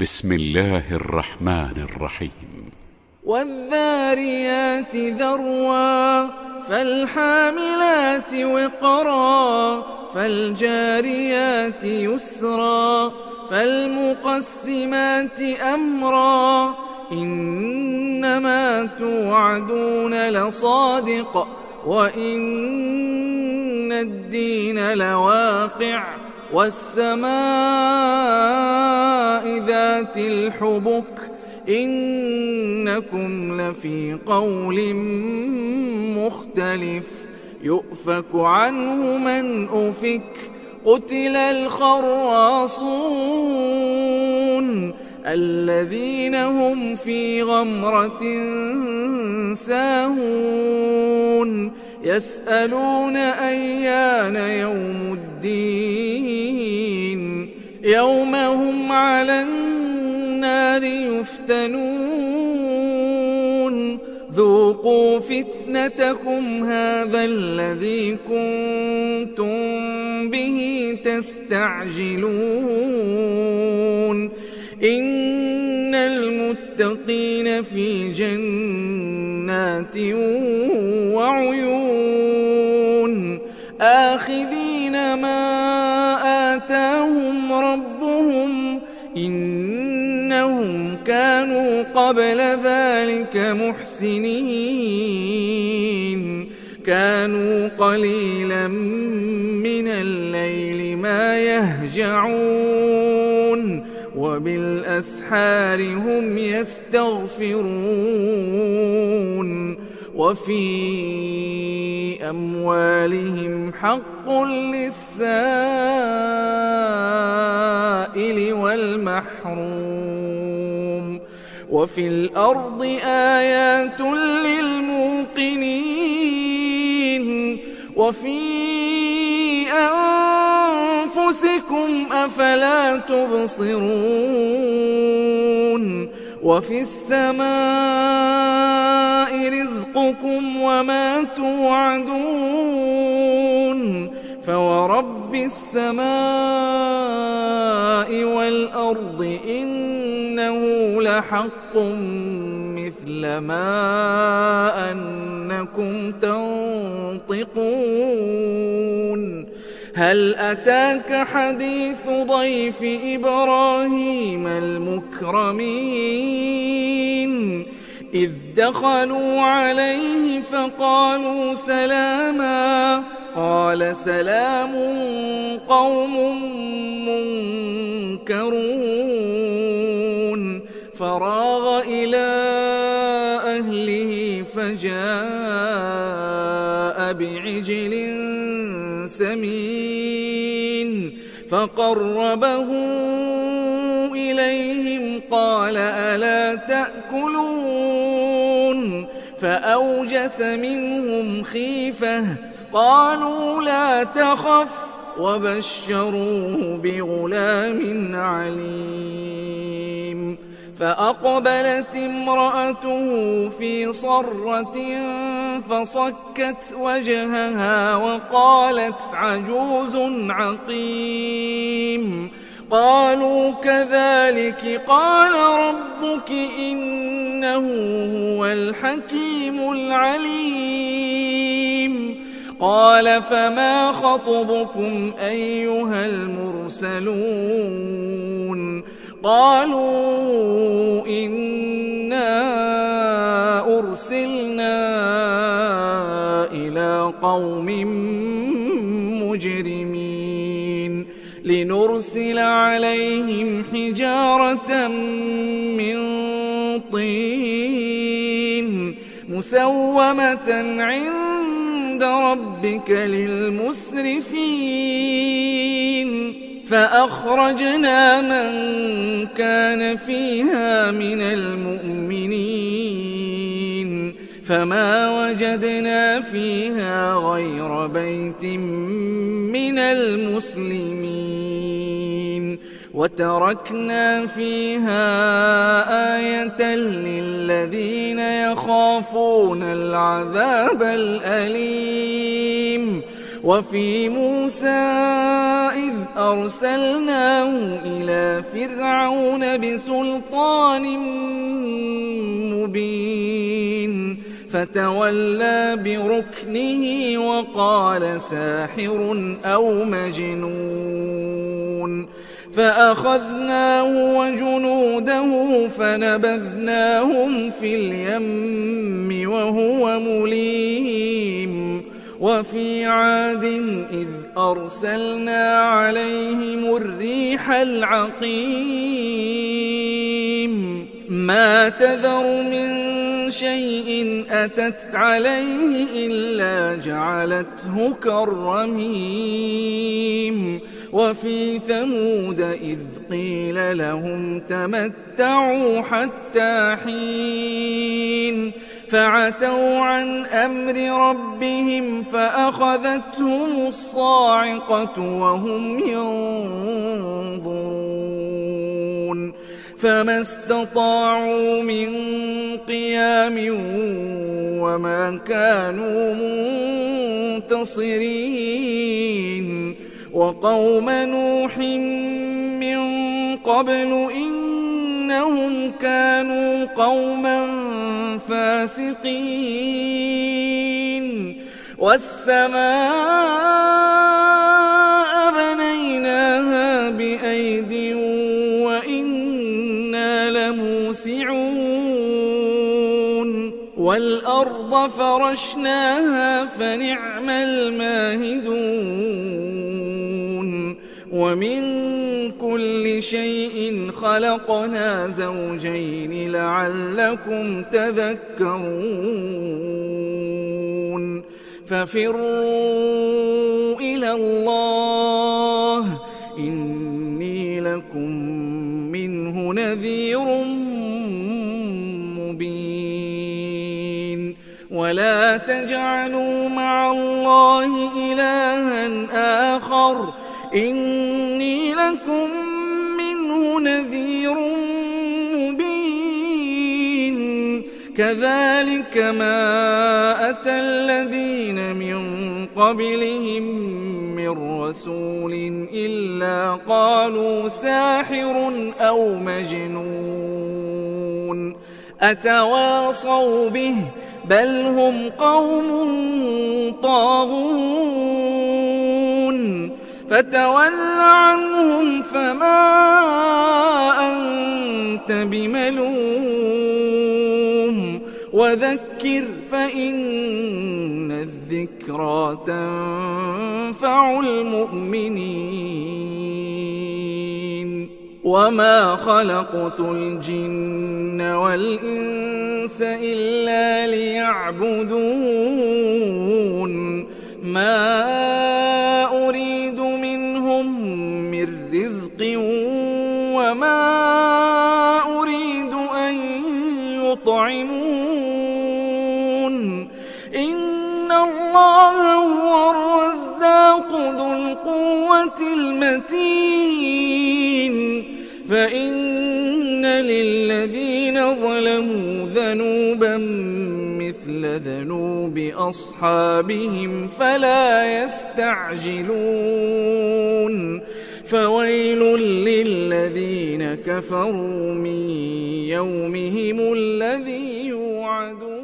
بسم الله الرحمن الرحيم. والذاريات ذروا فالحاملات وقرا فالجاريات يسرا فالمقسمات أمرا إنما توعدون لصادق وإن الدين لواقع والسماء ذات الحبك إنكم لفي قول مختلف يؤفك عنه من أفك قتل الخراصون الذين هم في غمرة ساهون يسألون أيان يوم الدين يوم هم على النار يفتنون ذوقوا فتنتكم هذا الذي كنتم به تستعجلون إن المتقين في جنات وعيون آخذين ما آتاهم ربهم إنهم كانوا قبل ذلك محسنين كانوا قليلا من الليل ما يهجعون وبالأسحار هم يستغفرون وفي أموالهم حق للسائل والمحروم وفي الأرض آيات للموقنين وفي أنفسكم أفلا تبصرون وفي السماء رزقكم وما توعدون فورب السماء والأرض إنه لحق مثل ما أنكم تنطقون هل أتاك حديث ضيف إبراهيم المكرمين إذ دخلوا عليه فقالوا سلاما قال سلام قوم منكرون فراغ إلى أهله فجاء بعجل سمين فقربه إليهم قال ألا تأكلون فأوجس منهم خيفة قالوا لا تخف وبشروه بغلام عليم فأقبلت امرأته في صرة فصكت وجهها وقالت عجوز عقيم قالوا كذلك قال ربك إنه هو الحكيم العليم قال فما خطبكم أيها المرسلون قالوا إنا أرسلنا إلى قوم مجرمين لنرسل عليهم حجارة من طين مسومة عند ربك للمسرفين فأخرجنا من كان فيها من المؤمنين فما وجدنا فيها غير بيت من المسلمين وتركنا فيها آية للذين يخافون العذاب الأليم وفي موسى إذ أرسلناه إلى فرعون بسلطان مبين فتولى بركنه وقال ساحر أو مجنون فأخذناه وجنوده فنبذناهم في اليم وهو مليم وفي عاد إذ أرسلنا عليهم الريح العقيم ما تذر من شيء أتت عليه إلا جعلته كالرميم وفي ثمود إذ قيل لهم تمتعوا حتى حين فعتوا عن أمر ربهم فأخذتهم الصاعقة وهم ينظرون فما استطاعوا من قيام وما كانوا منتصرين وقوم نوح من قبل إنهم كانوا قوما فاسقين والسماء بنيناها بأيد وإنا لموسعون والأرض فرشناها فنعم الماهدون ومن كل شيء خلقنا زوجين لعلكم تذكرون ففروا إلى الله إني لكم منه نذير مبين ولا تجعلوا مع الله إلها آخر إني لكم منه نذير مبين كذلك ما أتى الذين من قبلهم من رسول إلا قالوا ساحر أو مجنون أتواصوا به بل هم قوم طاغون فتول عنهم فما أنت بملوم وذكر فإن الذكرى تنفع المؤمنين وما خلقت الجن والإنس إلا ليعبدون ما أريد منهم من رزق وما أريد أن يطعمون إن الله هو الرزاق ذو القوة المتين فإن للذين ظلموا ذنوبا مثل ذنوب أصحابهم فلا يستعجلون فويل للذين كفروا من يومهم الذي يوعدون